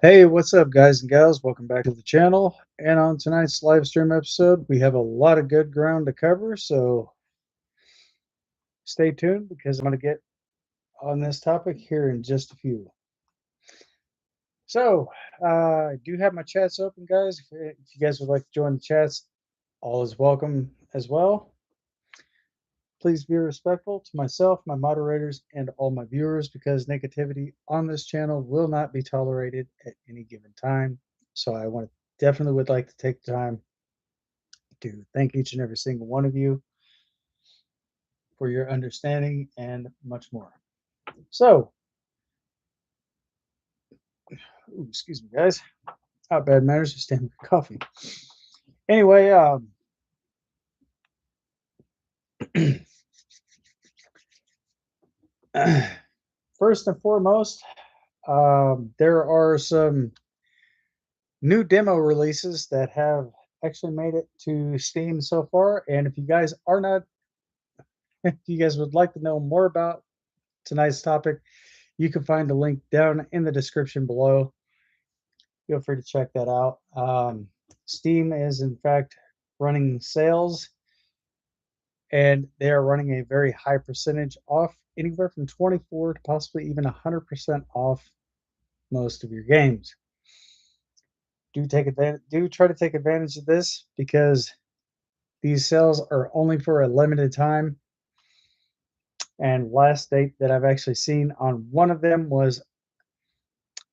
Hey, what's up, guys and gals? Welcome back to the channel. And on tonight's live stream episode, we have a lot of good ground to cover, so stay tuned because I'm going to get on this topic here in just a few. So, I do have my chats open, guys. If you guys would like to join the chats, all is welcome as well. Please be respectful to myself, my moderators, and all my viewers because negativity on this channel will not be tolerated at any given time. So, I want to definitely would like to take the time to thank each and every single one of you for your understanding and much more. So, excuse me, guys. Not bad manners, just standing for coffee. Anyway, first and foremost, there are some new demo releases that have actually made it to Steam so far. And if you guys are not, if you guys would like to know more about tonight's topic, you can find the link down in the description below. Feel free to check that out. Steam is, in fact, running sales, and they are running a very high percentage off, anywhere from 24 to possibly even 100% off most of your games. Do take advantage. Do try to take advantage of this because these sales are only for a limited time. And last date that I've actually seen on one of them was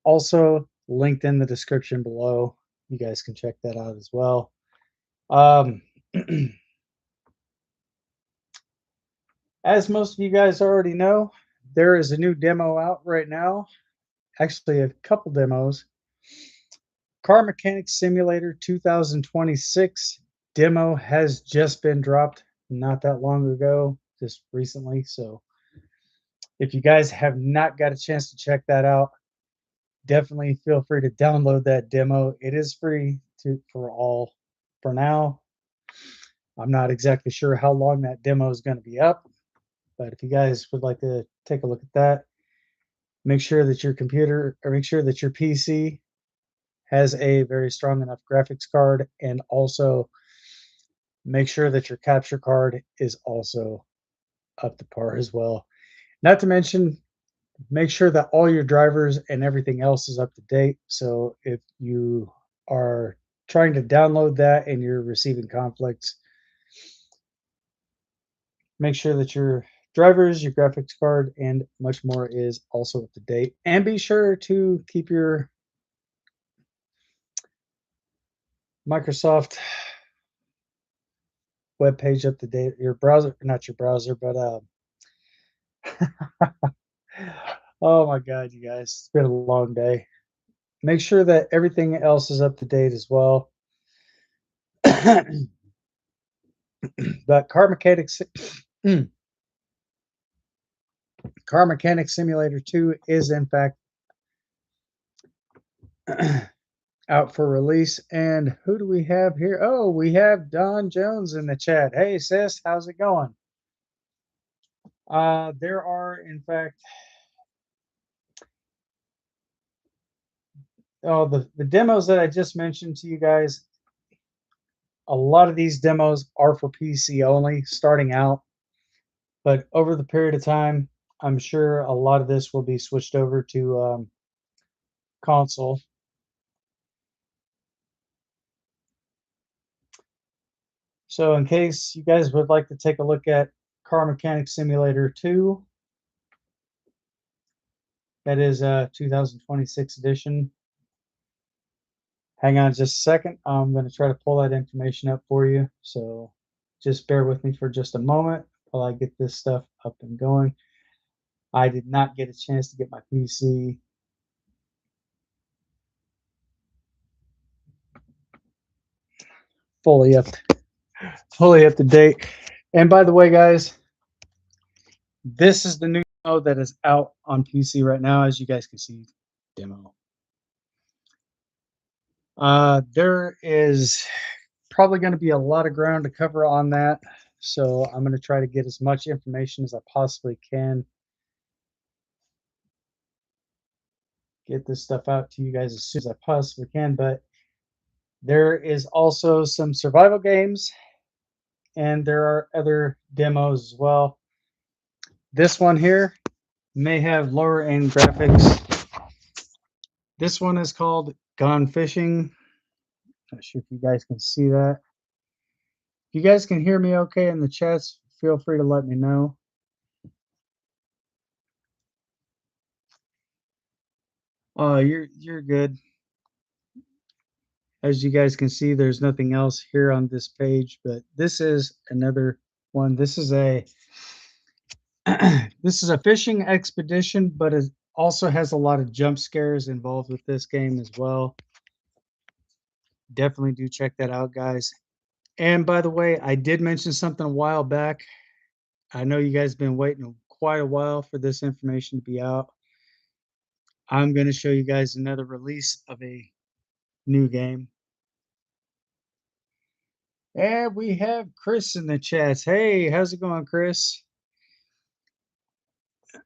also linked in the description below. You guys can check that out as well. Um, As most of you guys already know, there is a new demo out right now. Actually, a couple demos. Car Mechanic Simulator 2026 demo has just been dropped not that long ago, just recently. So if you guys have not got a chance to check that out, definitely feel free to download that demo. It is free for all for now. I'm not exactly sure how long that demo is going to be up, but if you guys would like to take a look at that, make sure that your computer or make sure that your PC has a very strong enough graphics card, and also make sure that your capture card is also up to par as well. Not to mention, make sure that all your drivers and everything else is up to date. So if you are trying to download that and you're receiving conflicts, make sure that your drivers, your graphics card, and much more is also up to date. And be sure to keep your Microsoft web page up to date. Your browser, not your browser, but oh my God, you guys, it's been a long day. Make sure that everything else is up to date as well. But Car Mechanic Simulator 2 is in fact out for release. And who do we have here? Oh, we have Don Jones in the chat. Hey sis, how's it going? There are in fact the demos that I just mentioned to you guys. A lot of these demos are for PC only starting out, but over the period of time, I'm sure a lot of this will be switched over to console. So in case you guys would like to take a look at Car Mechanic Simulator 2, that is a 2026 edition. Hang on just a second. I'm going to try to pull that information up for you. So just bear with me for just a moment while I get this stuff up and going. I did not get a chance to get my PC fully up to date. And by the way, guys, this is the new demo that is out on PC right now, as you guys can see. Demo. There is probably going to be a lot of ground to cover on that, so I'm going to try to get as much information as I possibly can. get this stuff out to you guys as soon as I possibly can. But there is also some survival games, and there are other demos as well. This one here may have lower end graphics. This one is called Gone Fishing. Not sure if you guys can see that. If you guys can hear me okay in the chats, feel free to let me know. Oh, you're good. As you guys can see, there's nothing else here on this page, but this is another one. This is a this is a fishing expedition, but it also has a lot of jump scares involved with this game as well. Definitely do check that out, guys. And by the way, I did mention something a while back. I know you guys have been waiting quite a while for this information to be out. I'm going to show you guys another release of a new game. And we have Chris in the chats. Hey, how's it going, Chris?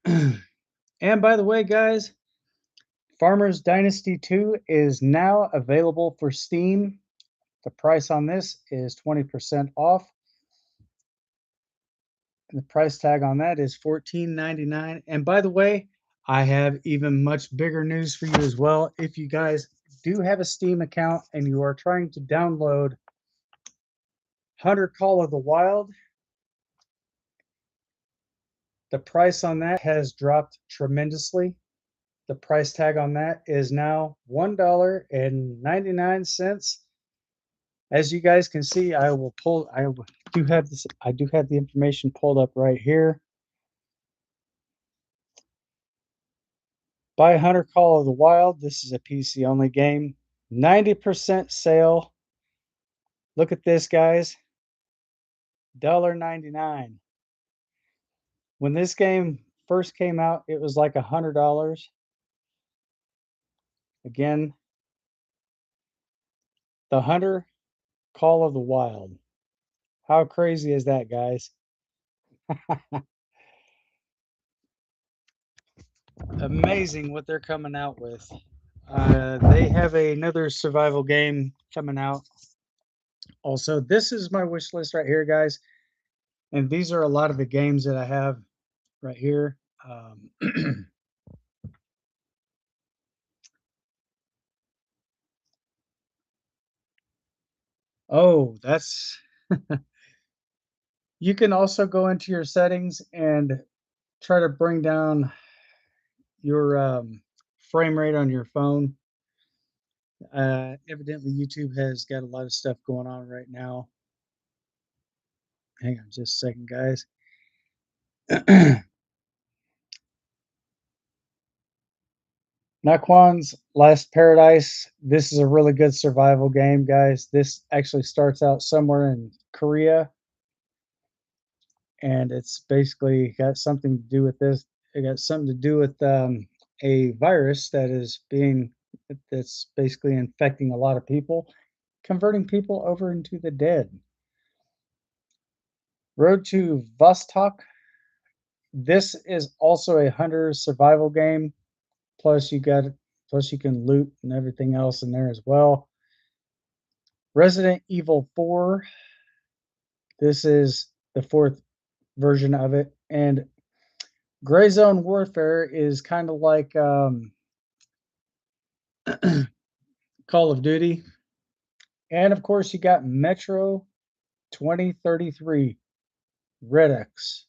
And by the way, guys, Farmers Dynasty 2 is now available for Steam. The price on this is 20% off. And the price tag on that is $14.99. And by the way, I have even much bigger news for you as well. If you guys do have a Steam account and you are trying to download Hunter Call of the Wild, the price on that has dropped tremendously. The price tag on that is now $1.99. As you guys can see, I do have the information pulled up right here. Buy Hunter Call of the Wild. This is a PC only game. 90% sale. Look at this, guys. $1.99. When this game first came out, it was like $100. Again, the Hunter Call of the Wild. How crazy is that, guys? Amazing what they're coming out with. They have another survival game coming out. Also, this is my wish list right here, guys. And these are a lot of the games that I have right here. Oh, that's you can also go into your settings and try to bring down your frame rate on your phone. Evidently, YouTube has got a lot of stuff going on right now. Hang on just a second, guys. Naquan's Last Paradise. This is a really good survival game, guys. This actually starts out somewhere in Korea, and it's basically got something to do with this. It got something to do with a virus that's basically infecting a lot of people, converting people over into the dead. Road to Vostok. This is also a hunter survival game. Plus you can loot and everything else in there as well. Resident Evil 4. This is the fourth version of it. And Gray Zone Warfare is kind of like Call of Duty. And of course, you got Metro 2033 Redux.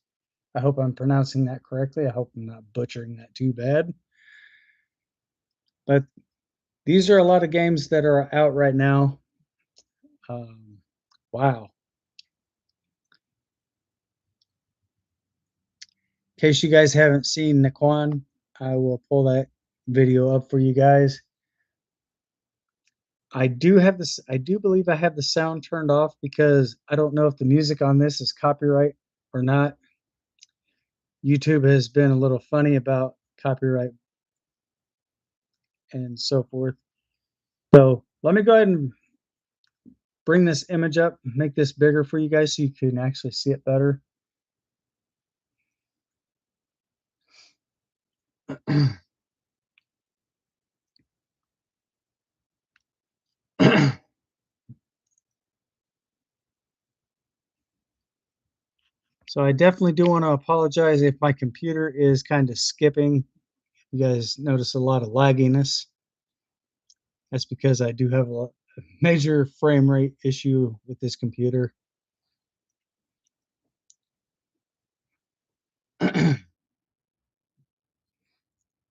I hope I'm pronouncing that correctly. I hope I'm not butchering that too bad. But these are a lot of games that are out right now. Wow. In case you guys haven't seen Naquan, I will pull that video up for you guys. I do believe I have the sound turned off because I don't know if the music on this is copyright or not. YouTube has been a little funny about copyright and so forth. So let me go ahead and bring this image up, make this bigger for you guys so you can actually see it better. So I definitely do want to apologize if my computer is kind of skipping. You guys notice a lot of lagginess. That's because I do have a major frame rate issue with this computer.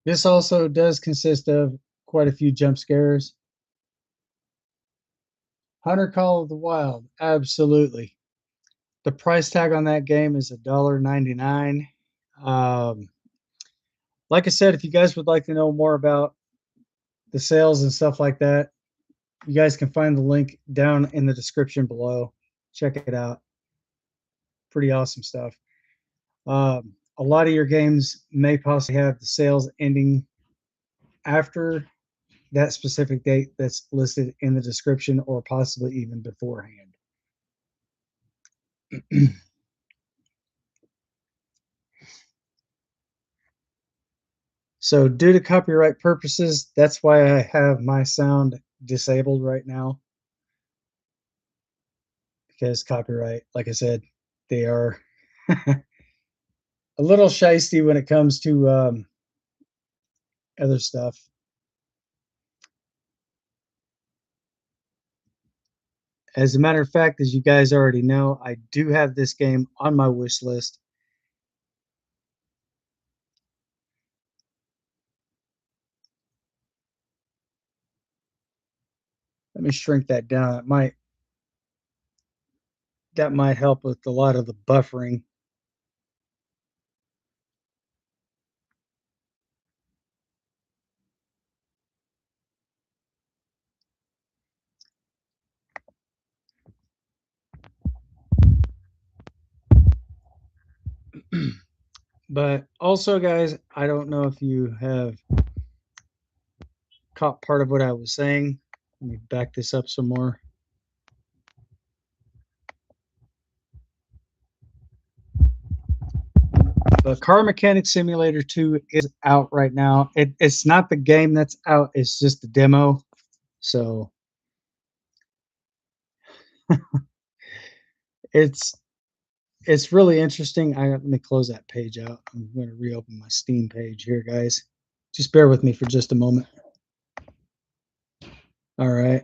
This also does consist of quite a few jump scares. Hunter Call of the Wild, absolutely. The price tag on that game is $1.99. Um, like I said, if you guys would like to know more about the sales and stuff like that, you guys can find the link down in the description below. Check it out. Pretty awesome stuff. A lot of your games may possibly have the sales ending after that specific date that's listed in the description, or possibly even beforehand. So due to copyright purposes, that's why I have my sound disabled right now, because copyright, like I said, they are a little shisty when it comes to other stuff. As a matter of fact, as you guys already know, I do have this game on my wish list. Let me shrink that down. That might help with a lot of the buffering. But also, guys, I don't know if you have caught part of what I was saying. Let me back this up some more. But Car Mechanic Simulator 2 is out right now. It's not the game that's out, it's just the demo. So it's it's really interesting. Let me close that page out. I'm going to reopen my Steam page here, guys. Just bear with me for just a moment. All right.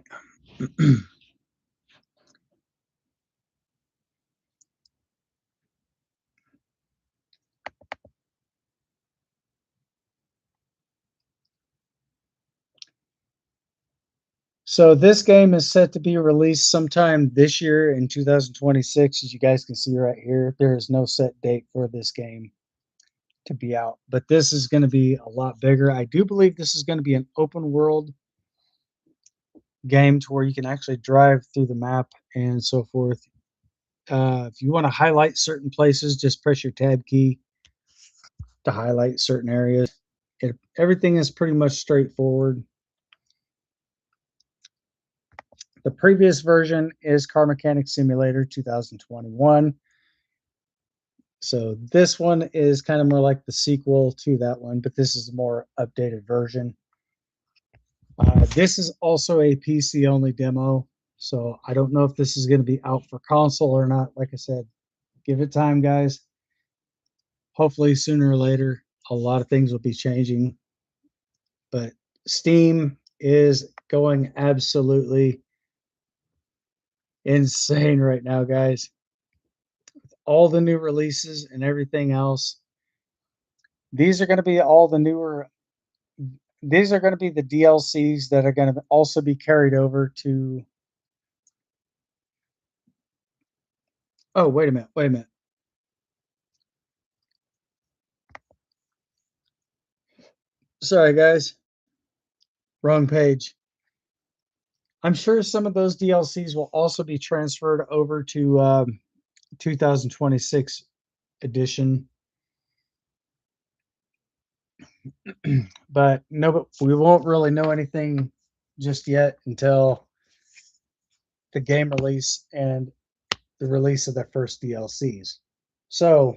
So this game is set to be released sometime this year in 2026. As you guys can see right here, there is no set date for this game to be out, but this is going to be a lot bigger. I do believe this is going to be an open world game to where you can actually drive through the map and so forth. If you want to highlight certain places, just press your tab key to highlight certain areas. Everything is pretty much straightforward. The previous version is Car Mechanic Simulator 2021. So this one is kind of more like the sequel to that one, but this is a more updated version. This is also a PC only demo, so I don't know if this is going to be out for console or not. Like I said, give it time, guys. Hopefully, sooner or later, a lot of things will be changing. But Steam is going absolutely insane right now, guys. All the new releases and everything else. These are going to be all the newer. These are going to be the DLCs that are going to also be carried over to. Oh, wait a minute. Wait a minute. Sorry, guys. Wrong page. I'm sure some of those DLCs will also be transferred over to 2026 edition. But no, we won't really know anything just yet until the game release and the release of the first DLCs. So,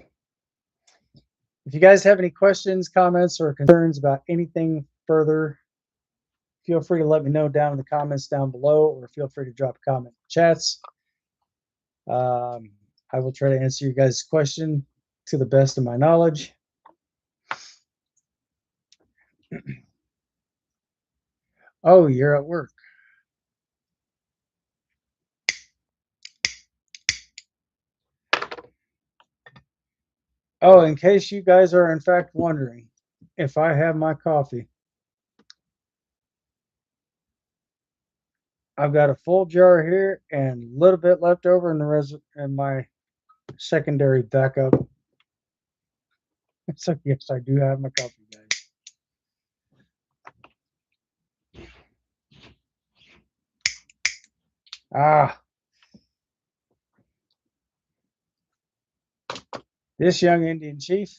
if you guys have any questions, comments, or concerns about anything further, feel free to let me know down in the comments down below, or feel free to drop a comment in the chats. I will try to answer you guys' question to the best of my knowledge. Oh, you're at work. Oh, in case you guys are in fact wondering if I have my coffee, I've got a full jar here and a little bit left over in my secondary backup. So yes, I do have my coffee, guys. Ah, this young Indian chief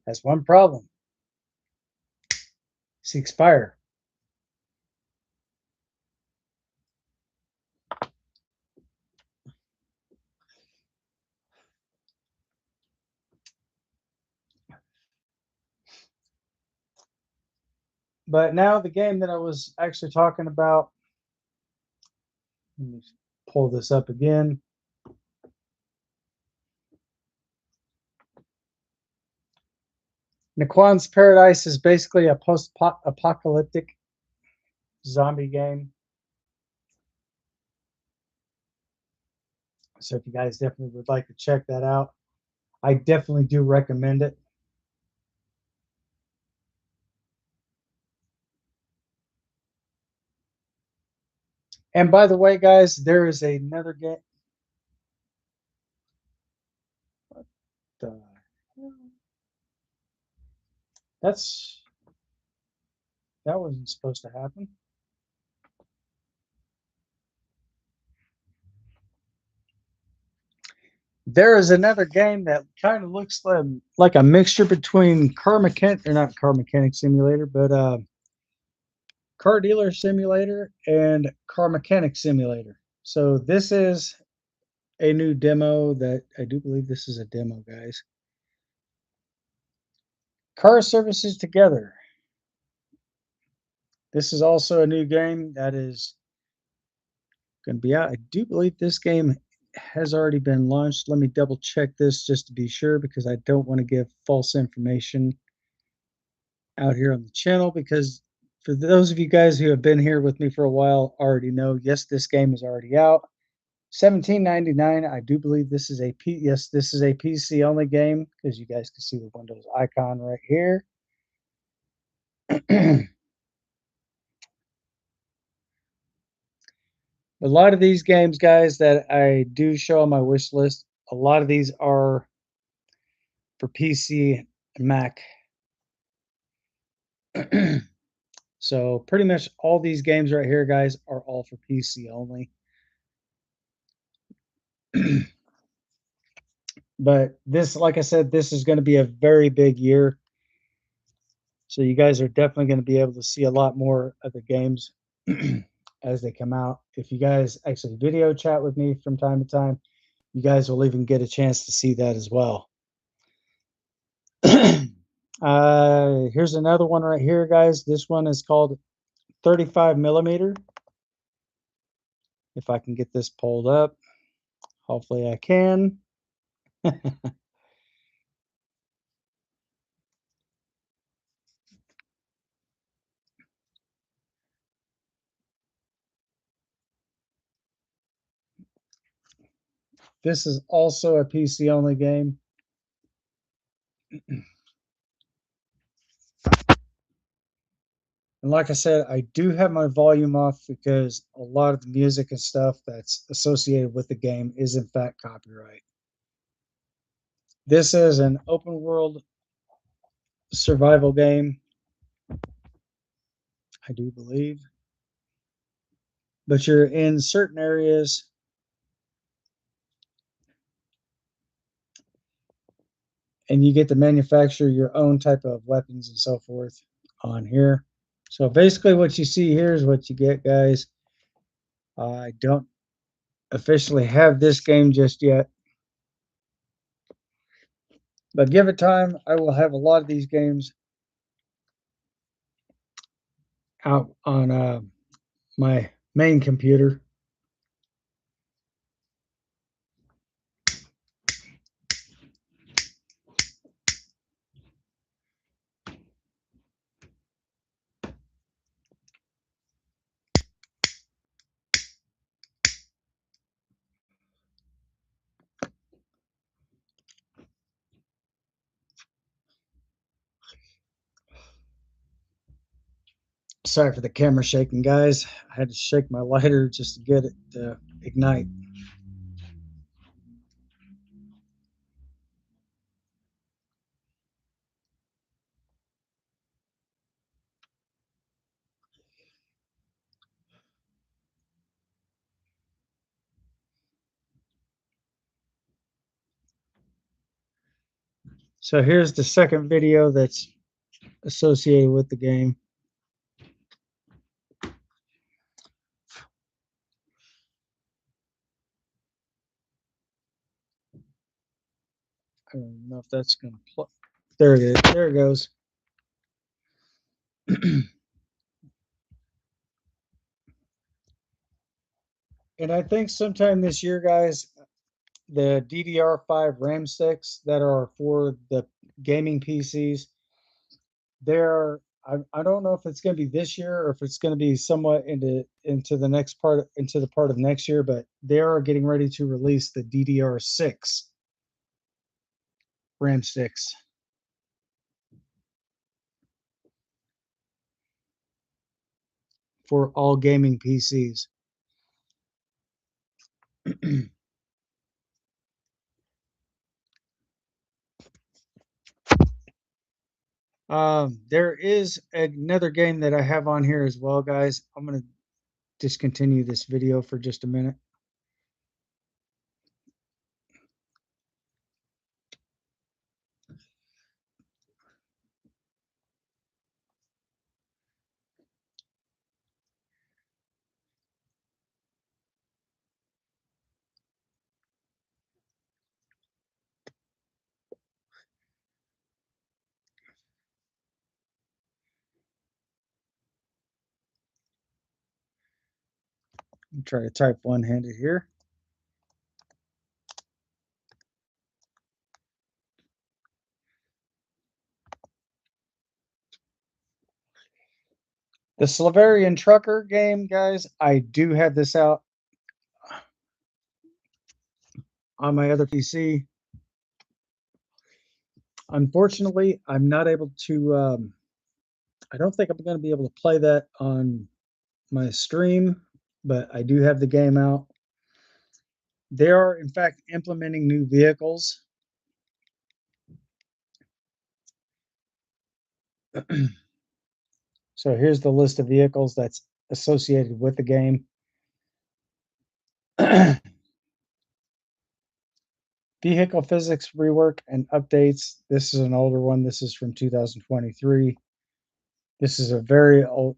has one problem. Seeks fire. But now the game that I was actually talking about, let me pull this up again. Naquan's Paradise is basically a post-apocalyptic zombie game. So if you guys definitely would like to check that out, I definitely do recommend it. And by the way, guys, there is another game. That's that wasn't supposed to happen. There is another game that kind of looks like a mixture between not Car Mechanic Simulator, but Car Dealer Simulator and Car Mechanic Simulator. So this is a new demo that I do believe this is a demo, guys. Car Services Together. This is also a new game that is going to be out. I do believe this game has already been launched. Let me double check this just to be sure because I don't want to give false information out here on the channel, because for those of you guys who have been here with me for a while already know, yes, this game is already out. $17.99. I do believe this is yes, this is a PC only game, because you guys can see the Windows icon right here. A lot of these games, guys, that I do show on my wish list, a lot of these are for PC and Mac. So pretty much all these games right here, guys, are all for PC only. But this, like I said, this is going to be a very big year. So you guys are definitely going to be able to see a lot more of the games as they come out. If you guys actually video chat with me from time to time, you guys will even get a chance to see that as well. Here's another one right here, guys. This one is called 35 millimeter. If I can get this pulled up, hopefully I can. This is also a PC only game. And like I said, I do have my volume off because a lot of the music and stuff that's associated with the game is in fact copyright. This is an open world survival game, I do believe. But you're in certain areas and you get to manufacture your own type of weapons and so forth on here. So basically what you see here is what you get, guys. I don't officially have this game just yet, but give it time. I will have a lot of these games out on my main computer. Sorry for the camera shaking, guys. I had to shake my lighter just to get it to ignite. So here's the second video that's associated with the game. I don't know if that's going to play. There it is. There it goes. And I think sometime this year, guys, the DDR5 RAM sticks that are for the gaming PCs, I don't know if it's going to be this year or if it's going to be somewhat into the next part, into the part of next year, but they are getting ready to release the DDR6 RAM sticks. For all gaming PCs. There is another game that I have on here as well, guys. I'm going to discontinue this video for just a minute. I'll try to type one-handed here. The Slavarian Trucker game, guys, I do have this out on my other PC. Unfortunately, I'm not able to, I don't think I'm going to be able to play that on my stream, but I do have the game out. They are, in fact, implementing new vehicles. So here's the list of vehicles that's associated with the game. Vehicle physics rework and updates. This is an older one. This is from 2023. This is a very old,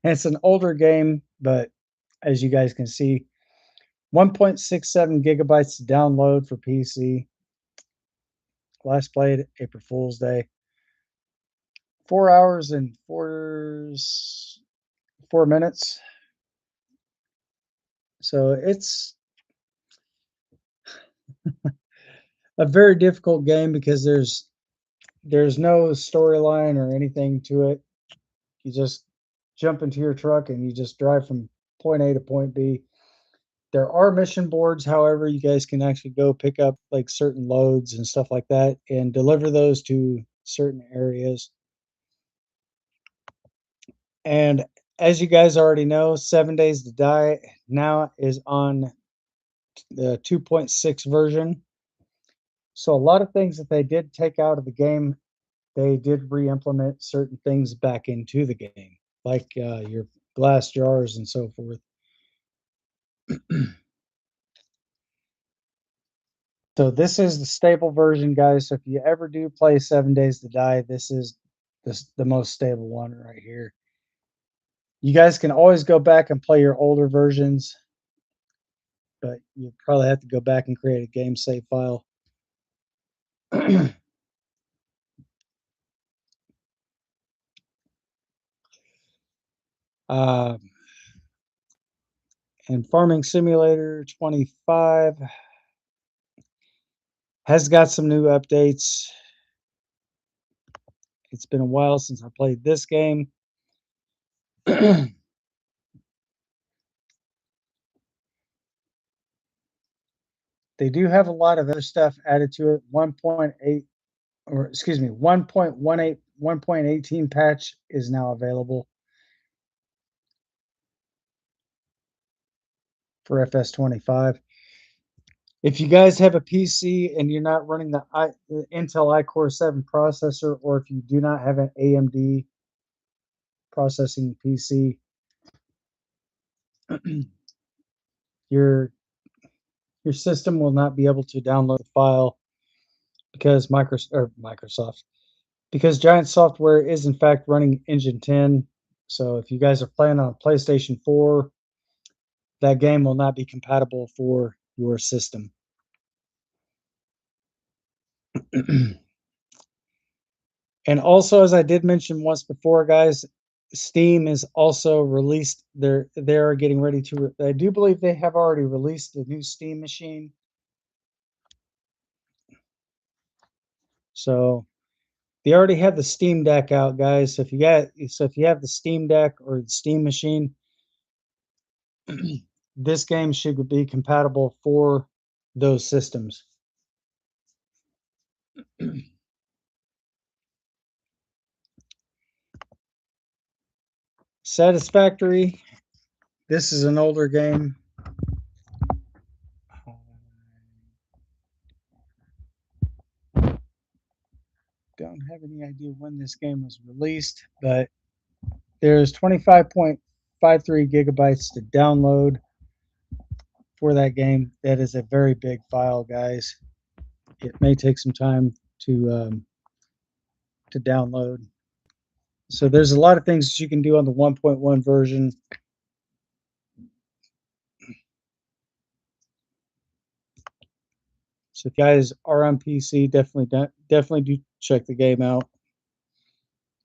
it's an older game, but as you guys can see, 1.67 gigabytes to download for PC. Last played April Fool's Day. 4 hours and 4 minutes. So it's a very difficult game because there's no storyline or anything to it. You just jump into your truck and you just drive from point A to point B. There are mission boards, however, you guys can actually go pick up like certain loads and stuff like that and deliver those to certain areas. And as you guys already know, 7 Days to Die now is on the 2.6 version. So a lot of things that they did take out of the game, they did re-implement certain things back into the game, like your glass jars and so forth. So this is the stable version, guys. So if you ever do play 7 Days to Die, this is the most stable one right here. You guys can always go back and play your older versions, but you probably have to go back and create a game save file. uh, and Farming Simulator 25 has got some new updates. It's been a while since I played this game. They do have a lot of other stuff added to it. 1.8, or excuse me, 1.18 patch is now available. for FS25. If you guys have a PC and you're not running the Intel iCore 7 processor, or if you do not have an AMD processing PC, your system will not be able to download the file because Microsoft, because Giant Software is in fact running Engine 10. So if you guys are playing on a PlayStation 4, that game will not be compatible for your system. And also, as I did mention once before, guys, Steam is also released. They're getting ready to. I do believe they have already released the new Steam machine. So they already have the Steam Deck out, guys. So if you have the Steam Deck or the Steam machine, this game should be compatible for those systems. Satisfactory. This is an older game. Don't have any idea when this game was released, but there's 25.53 gigabytes to download for that game. That is a very big file, guys. It may take some time to download. So there's a lot of things that you can do on the 1.1 version. So if you guys are on PC, definitely do check the game out.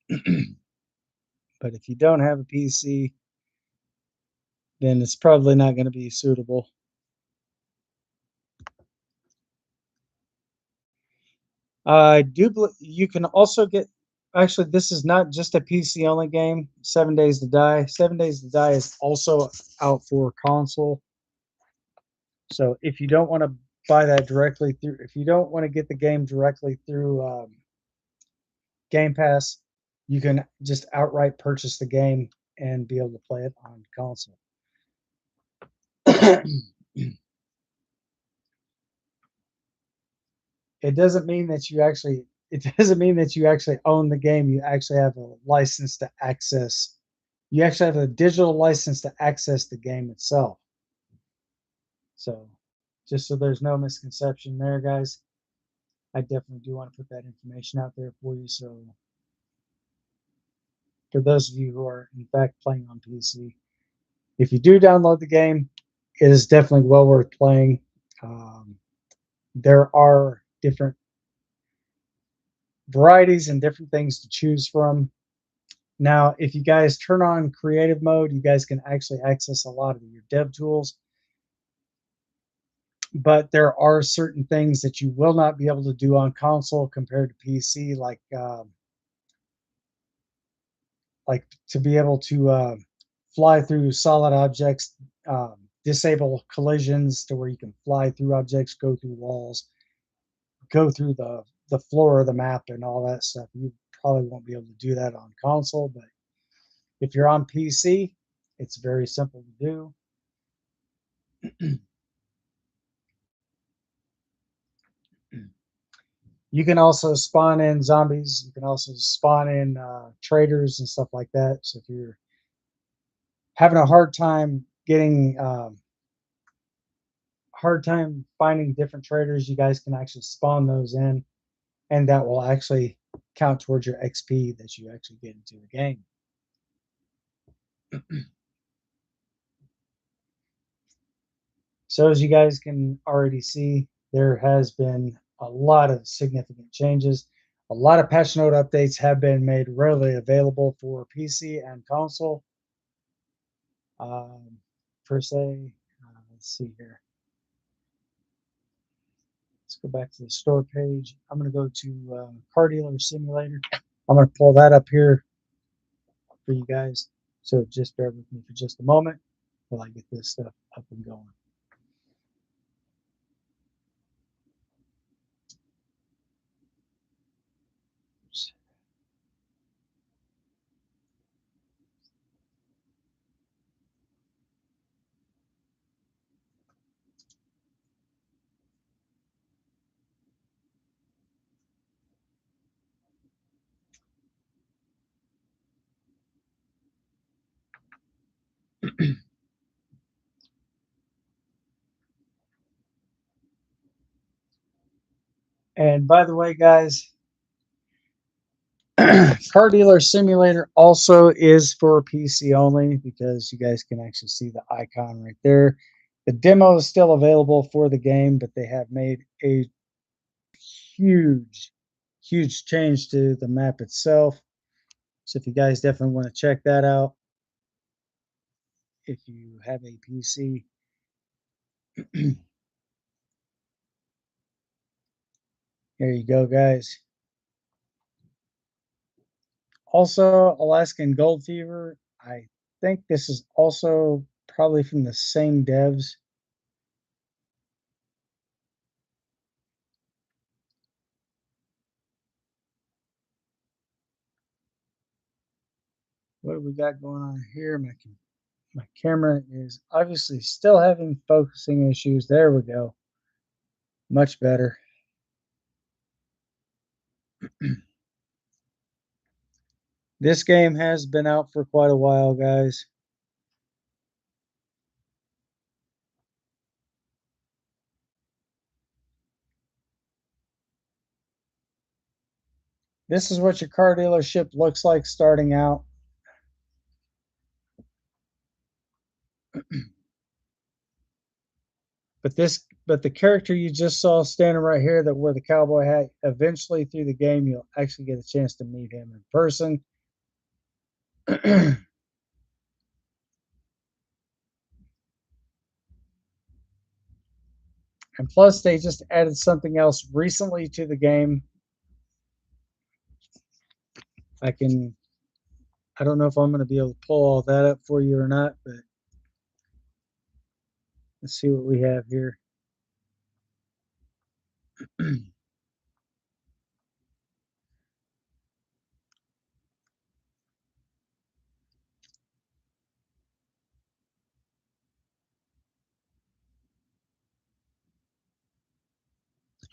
But if you don't have a PC, then it's probably not going to be suitable. I do believe you can also get. Actually, this is not just a PC only game. 7 Days to Die. 7 Days to Die is also out for console. So if you don't want to buy that directly through, if you don't want to get the game directly through Game Pass, you can just outright purchase the game and be able to play it on console. It doesn't mean that you actually own the game. You actually have a license to access. You actually have a digital license to access the game itself. So, just so there's no misconception there, guys, I definitely do want to put that information out there for you. So, for those of you who are in fact playing on PC, if you do download the game, it is definitely well worth playing. There are different varieties and different things to choose from. Now, if you guys turn on creative mode, you guys can actually access a lot of your dev tools. But there are certain things that you will not be able to do on console compared to PC, like to be able to fly through solid objects, disable collisions to where you can fly through objects, go through walls, go through the floor of the map, and all that stuff. You probably won't be able to do that on console, but if you're on PC, it's very simple to do. You can also spawn in zombies. You can also spawn in traders and stuff like that. So if you're having a hard time finding different traders, you guys can actually spawn those in, and that will actually count towards your XP that you actually get into the game. So as you guys can already see, there has been a lot of significant changes. A lot of patch note updates have been made readily available for PC and console. Per se, let's see here. Let's go back to the store page. I'm going to go to Car Dealer Simulator. I'm going to pull that up here for you guys. So just bear with me for just a moment while I get this stuff up and going. And by the way, guys, Car Dealer Simulator also is for PC only because you guys can actually see the icon right there. The demo is still available for the game, but they have made a huge, huge change to the map itself. So if you guys definitely want to check that out, if you have a PC. Here you go, guys. Also, Alaskan Gold Fever. I think this is also probably from the same devs. What do we got going on here? My camera is obviously still having focusing issues. There we go. Much better. This game has been out for quite a while, guys. This is what your car dealership looks like starting out. But the character you just saw standing right here that wore the cowboy hat, eventually through the game you'll actually get a chance to meet him in person. And plus they just added something else recently to the game. I don't know if I'm going to be able to pull all that up for you or not, but let's see what we have here.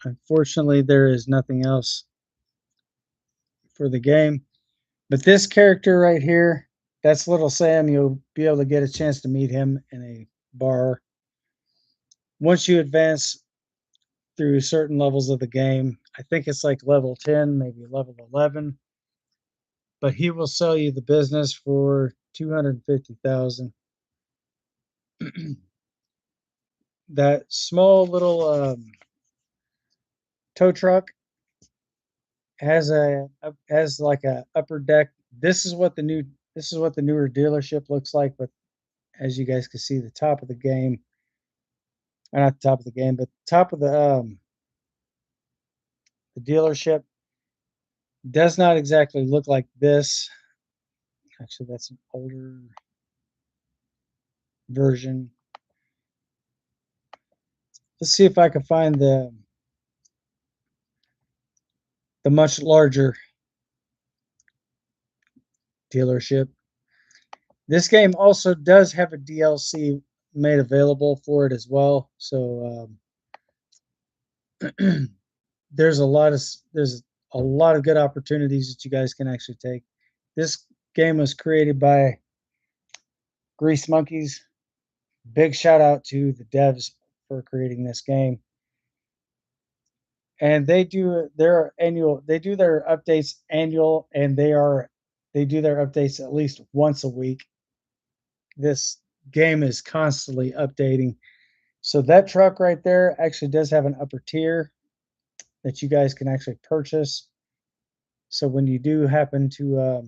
Unfortunately, there is nothing else for the game. But this character right here, that's Little Sam. You'll be able to get a chance to meet him in a bar. Once you advance through certain levels of the game, I think it's like level 10, maybe level 11. But he will sell you the business for 250,000. That small little tow truck has like a upper deck. This is what the newer dealership looks like. But as you guys can see, the top of the game, or not the top of the game, but top of the dealership does not exactly look like this. Actually, that's an older version. Let's see if I can find the much larger dealership. This game also does have a DLC made available for it as well. So there's a lot of good opportunities that you guys can actually take. This game was created by Grease Monkeys. Big shout out to the devs for creating this game. And they do their updates annual, and they do their updates at least once a week. This game is constantly updating. So that truck right there actually does have an upper tier that you guys can actually purchase. So when you do happen to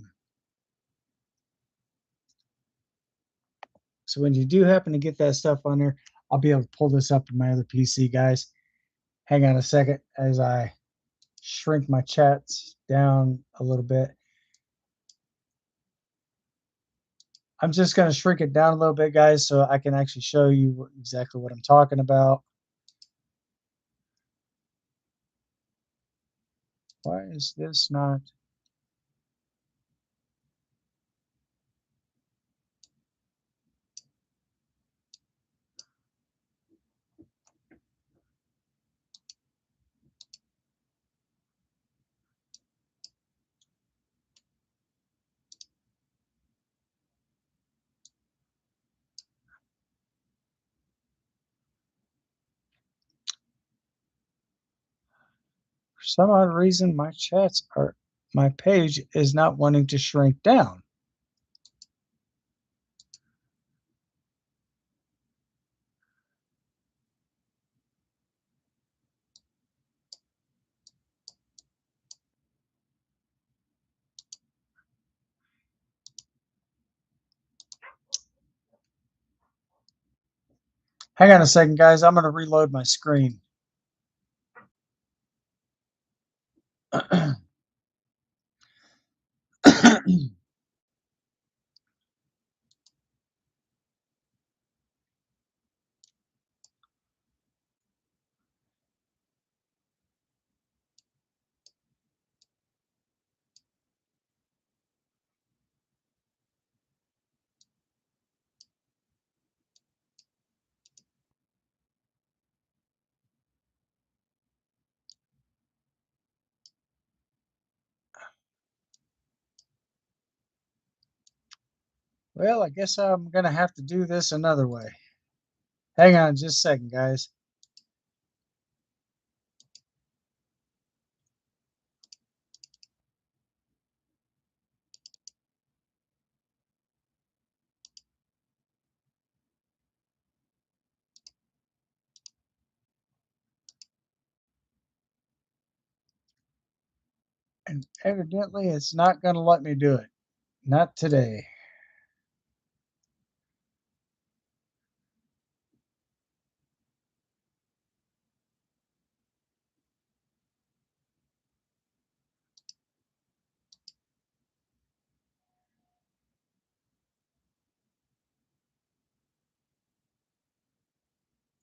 get that stuff on there, I'll be able to pull this up in my other PC, guys. Hang on a second as I shrink my chats down a little bit. I'm just going to shrink it down a little bit, guys, so I can actually show you exactly what I'm talking about. Why is this not? some odd reason, my page is not wanting to shrink down. Hang on a second, guys. I'm going to reload my screen. Well, I guess I'm going to have to do this another way. Hang on just a second, guys. And evidently, it's not going to let me do it. Not today.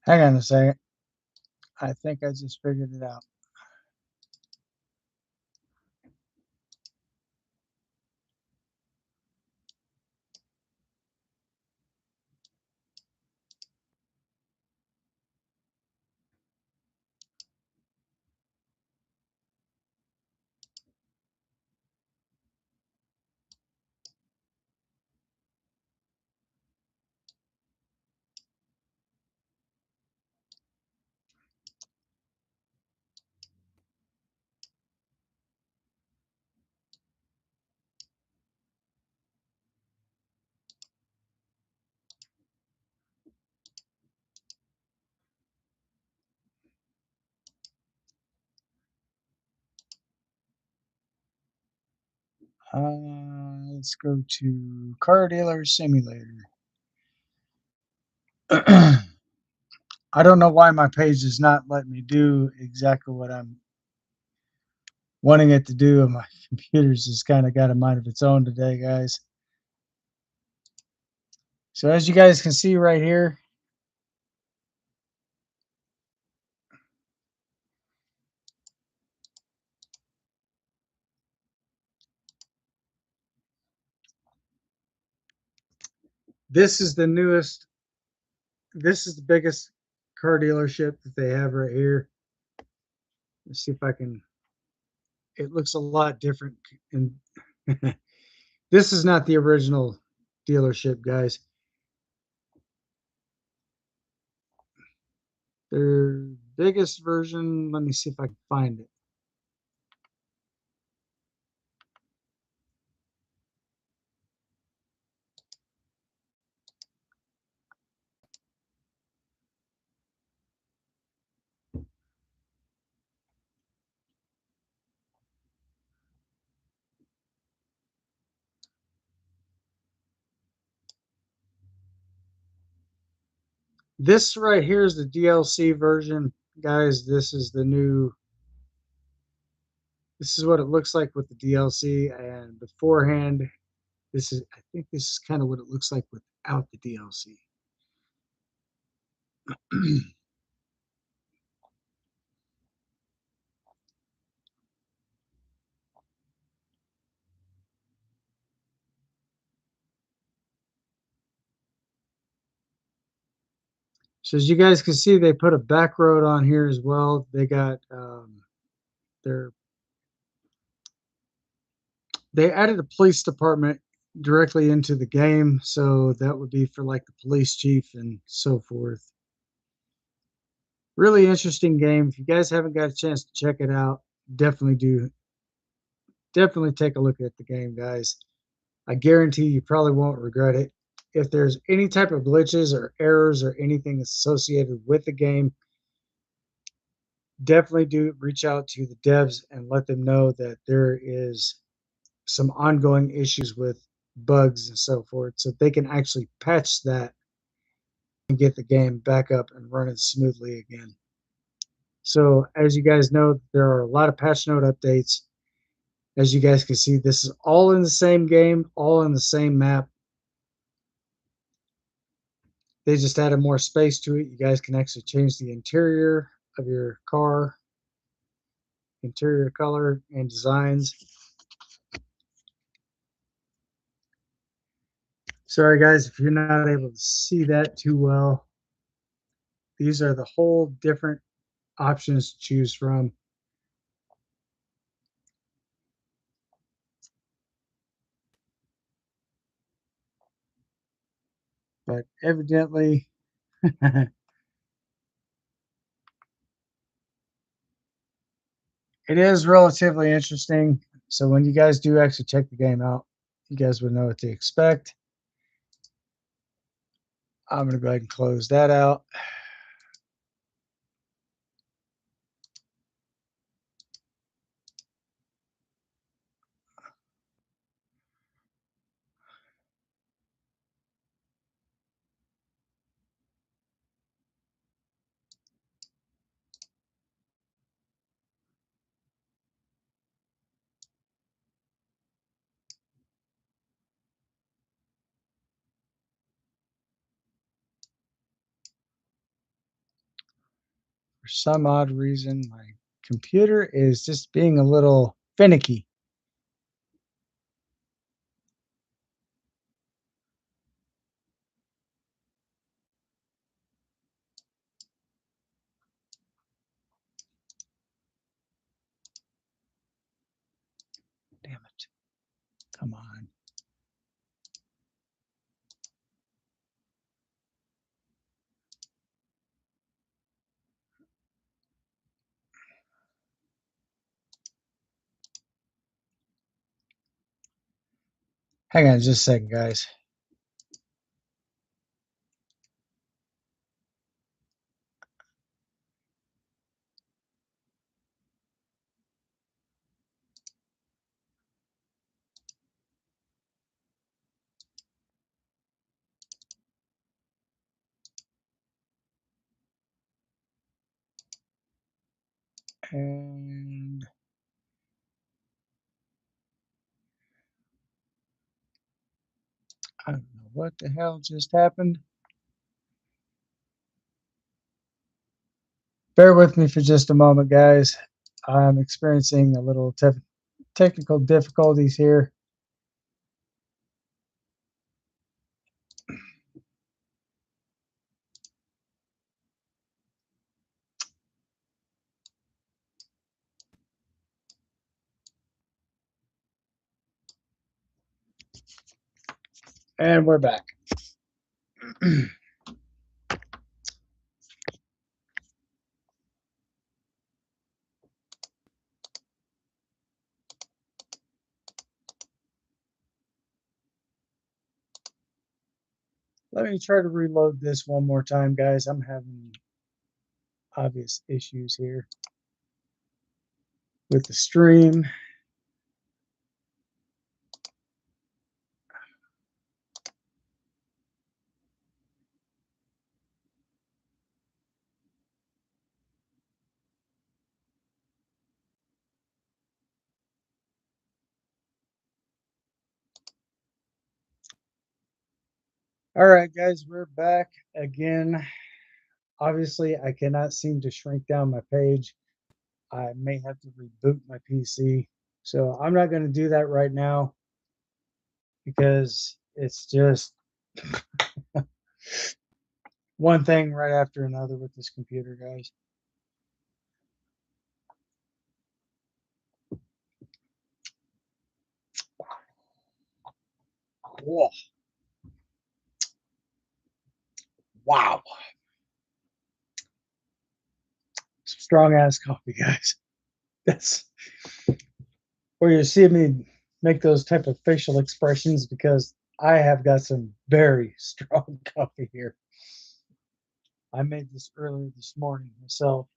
Hang on a second. I think I just figured it out. Let's go to Car Dealer Simulator. I don't know why my page is not letting me do exactly what I'm wanting it to do. My computer's just kind of got a mind of its own today, guys. So as you guys can see right here, this is the newest, this is the biggest car dealership that they have right here. Let's see if I can, it looks a lot different. And this is not the original dealership, guys. Their biggest version, let me see if I can find it. This right here is the DLC version, guys. This is the new, this is what it looks like with the DLC, and beforehand, this is, I think this is kind of what it looks like without the DLC. So as you guys can see, they put a back road on here as well. They got their, they added a police department directly into the game, so that would be for like the police chief and so forth. Really interesting game. If you guys haven't got a chance to check it out, definitely take a look at the game, guys. I guarantee you probably won't regret it. If there's any type of glitches or errors or anything associated with the game, definitely do reach out to the devs and let them know that there is some ongoing issues with bugs and so forth, so they can actually patch that and get the game back up and running smoothly again. So as you guys know, there are a lot of patch note updates. As you guys can see, this is all in the same game, all in the same map. They just added more space to it. You guys can actually change the interior of your car, interior color and designs. Sorry guys if you're not able to see that too well. These are the whole different options to choose from. But evidently, it is relatively interesting. So when you guys do actually check the game out, you guys would know what to expect. I'm going to go ahead and close that out. For some odd reason, my computer is just being a little finicky. Damn it. Come on. Hang on just a second, guys. And I don't know what the hell just happened. Bear with me for just a moment, guys. I'm experiencing a little technical difficulties here. And we're back. Let me try to reload this one more time, guys. I'm having obvious issues here with the stream. All right, guys, we're back again. Obviously, I cannot seem to shrink down my page. I may have to reboot my PC. So I'm not going to do that right now because it's just one thing right after another with this computer, guys. Whoa. Wow. Strong ass coffee, guys. That's Or you see me make those type of facial expressions because I have got some very strong coffee here. I made this earlier this morning myself.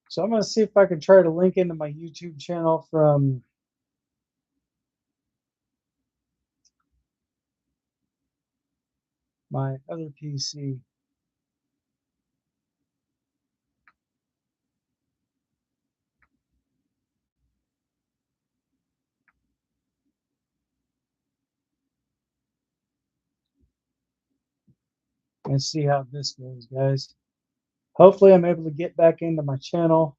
So I'm going to see if I can try to link into my YouTube channel from my other PC. And see how this goes, guys. Hopefully, I'm able to get back into my channel.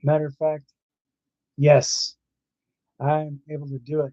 Matter of fact, yes, I'm able to do it.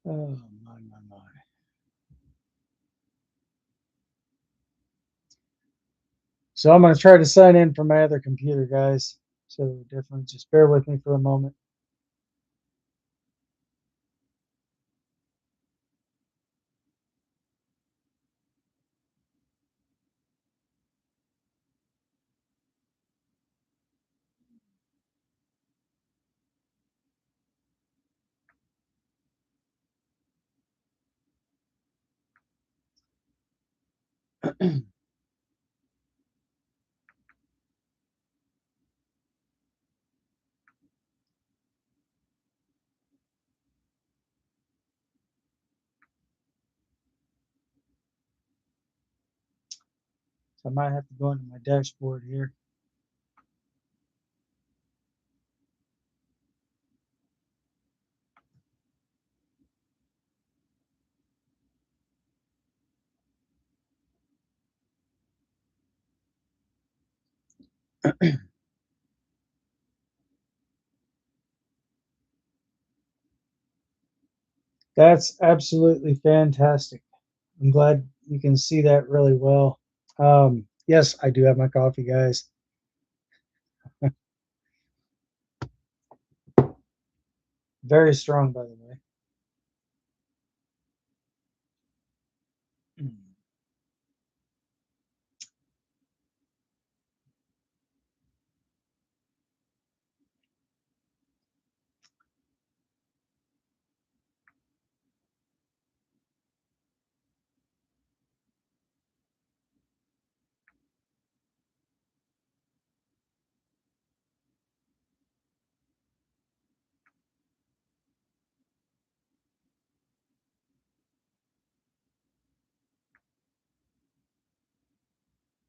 Oh, my. So I'm going to try to sign in from my other computer, guys. So definitely just bear with me for a moment. So I might have to go into my dashboard here. That's absolutely fantastic. I'm glad you can see that really well. Yes, I do have my coffee, guys. Very strong, by the way.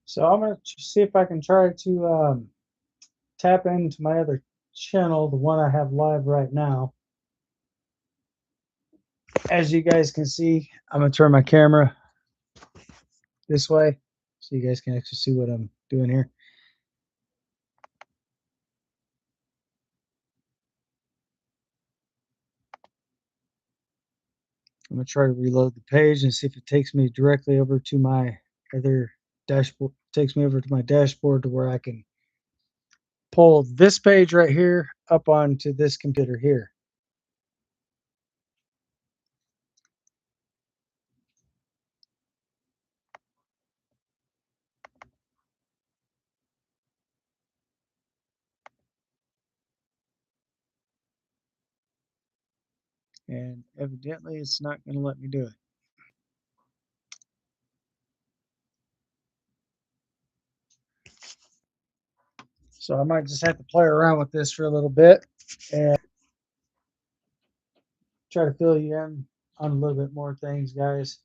So I'm gonna see if I can try to tap into my other channel, the one I have live right now. As you guys can see, I'm gonna turn my camera this way so you guys can actually see what I'm doing here. I'm gonna try to reload the page and see if it takes me directly over to my other dashboard. Takes me over to my dashboard to where I can pull this page right here up onto this computer here. And evidently it's not going to let me do it. So I might just have to play around with this for a little bit and try to fill you in on a little bit more things, guys.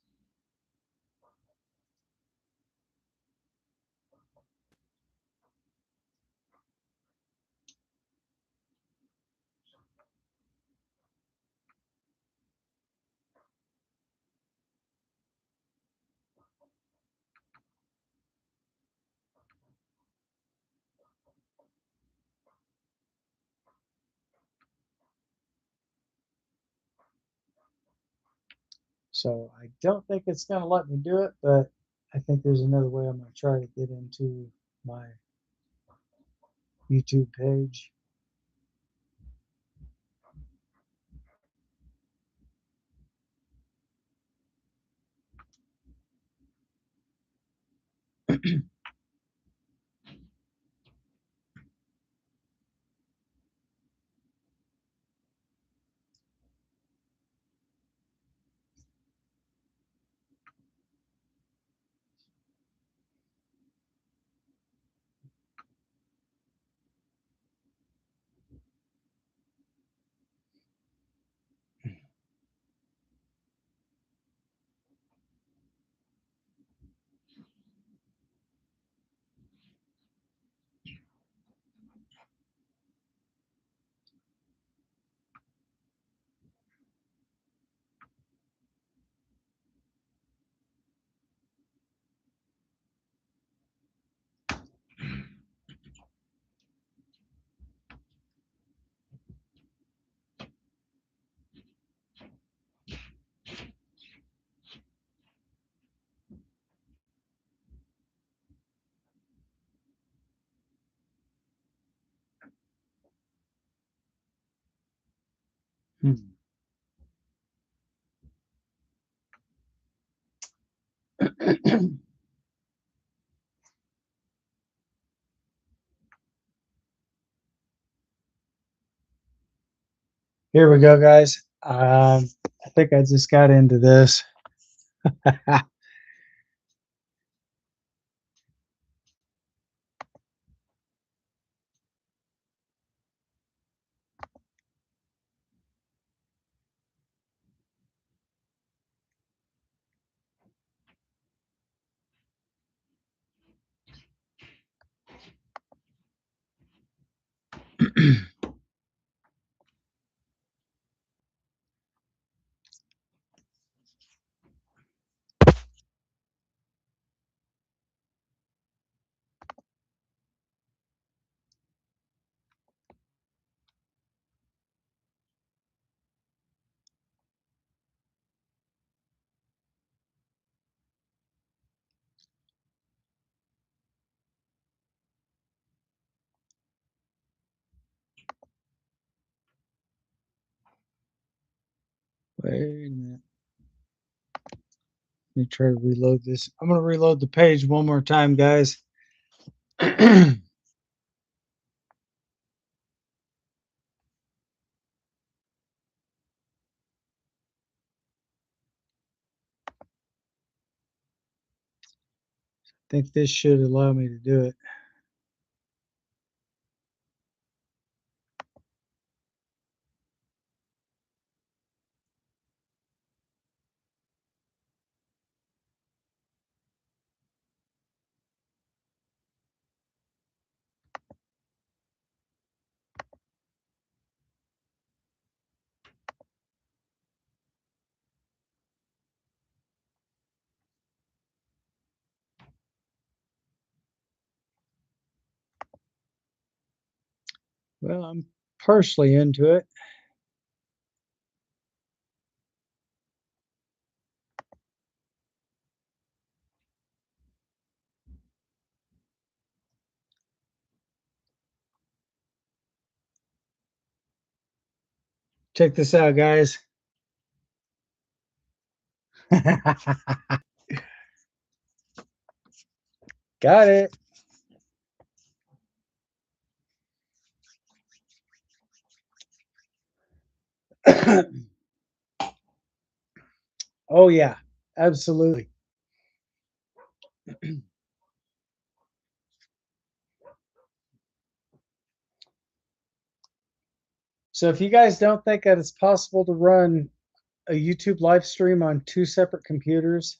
So I don't think it's going to let me do it, but I think there's another way I'm going to try to get into my YouTube page. Hmm. Here we go, guys. I think I just got into this. Wait a minute. Let me try to reload this. I'm going to reload the page one more time, guys. Think this should allow me to do it. Well, I'm partially into it. Check this out, guys. Got it. Oh, yeah, absolutely. So if you guys don't think that it's possible to run a YouTube live stream on two separate computers,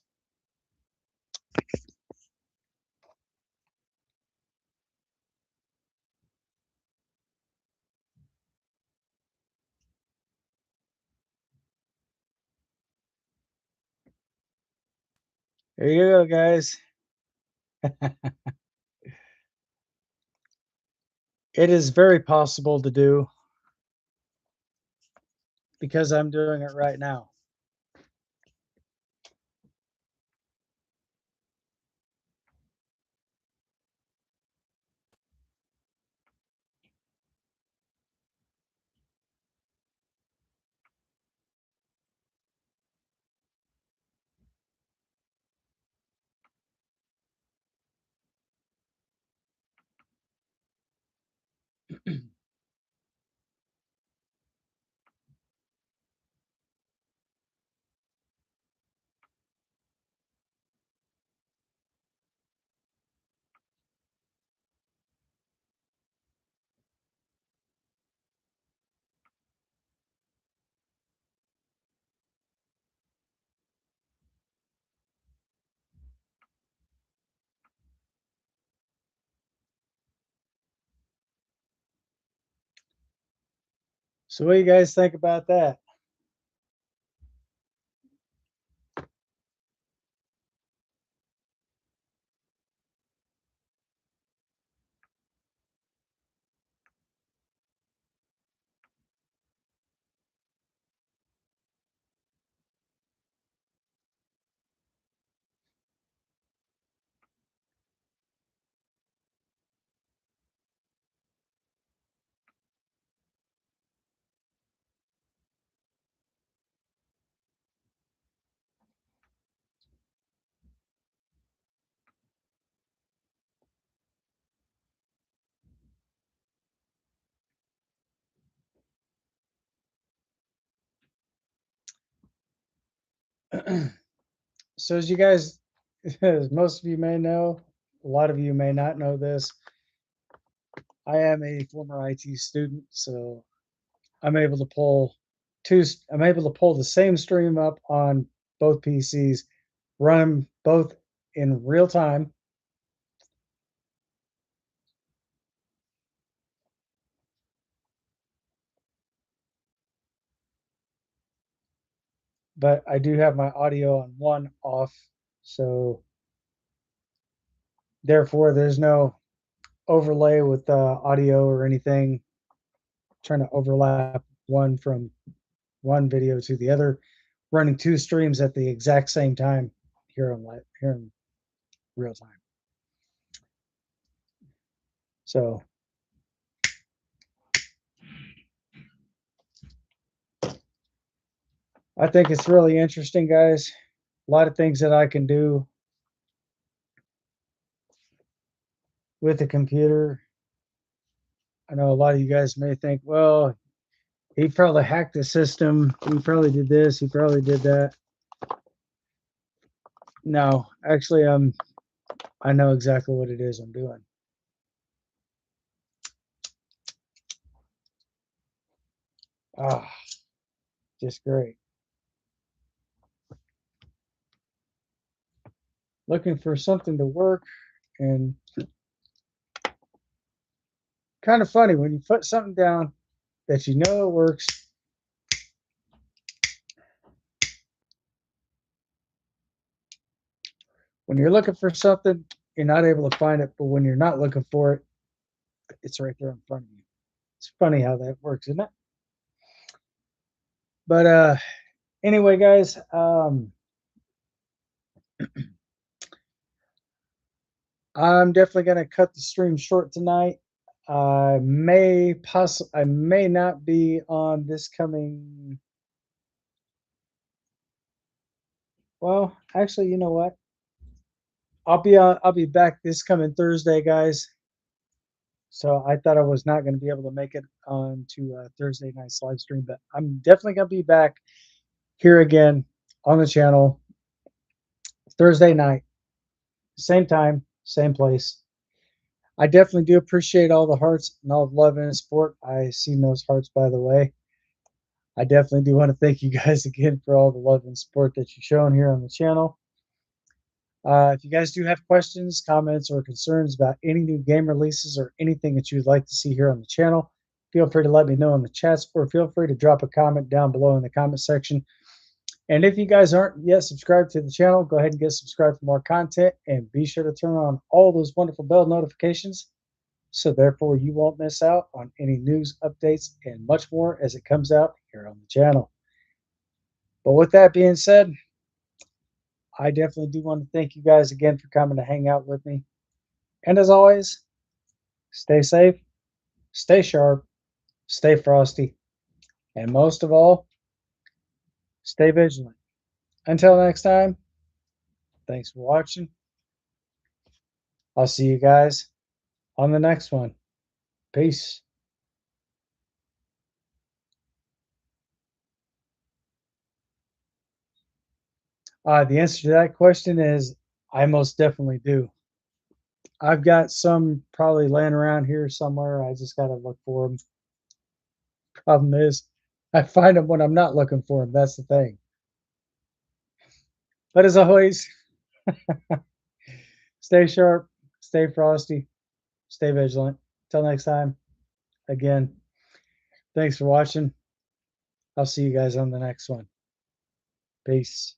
there you go, guys. It is very possible to do because I'm doing it right now. So what do you guys think about that? So as you guys, as most of you may know, a lot of you may not know this, I am a former IT student, so I'm able to pull I'm able to pull the same stream up on both PCs, run them both in real time. But I do have my audio on one off, so therefore there's no overlay with audio or anything trying to overlap one from one video to the other, running two streams at the exact same time here in real time. So I think it's really interesting, guys. A lot of things that I can do with the computer. I know a lot of you guys may think, well, he probably hacked the system. He probably did this. He probably did that. No, actually, I know exactly what it is I'm doing. Ah, just great. Looking for something to work, and kind of funny when you put something down that you know it works. When you're looking for something, you're not able to find it, but when you're not looking for it, it's right there in front of you. It's funny how that works, isn't it? But anyway, guys, I'm definitely gonna cut the stream short tonight. I may not be on this coming. Well, actually, you know what? I'll be back this coming Thursday, guys. So I thought I was not going to be able to make it on to Thursday night's live stream, but I'm definitely going to be back here again on the channel Thursday night, same time, same place. I definitely do appreciate all the hearts and all the love and support. I see those hearts, by the way. I definitely do want to thank you guys again for all the love and support that you've shown here on the channel. If you guys do have questions, comments, or concerns about any new game releases or anything that you'd like to see here on the channel, feel free to let me know in the chats or feel free to drop a comment down below in the comment section. And if you guys aren't yet subscribed to the channel, go ahead and get subscribed for more content and be sure to turn on all those wonderful bell notifications so therefore you won't miss out on any news, updates, and much more as it comes out here on the channel. But with that being said, I definitely do want to thank you guys again for coming to hang out with me. And as always, stay safe, stay sharp, stay frosty, and most of all, stay vigilant. Until next time, thanks for watching. I'll see you guys on the next one. Peace. The answer to that question is I most definitely do. I've got some probably laying around here somewhere. I just got to look for them. Problem is, I find them when I'm not looking for them. That's the thing. But as always, stay sharp, stay frosty, stay vigilant. Till next time, again, thanks for watching. I'll see you guys on the next one. Peace.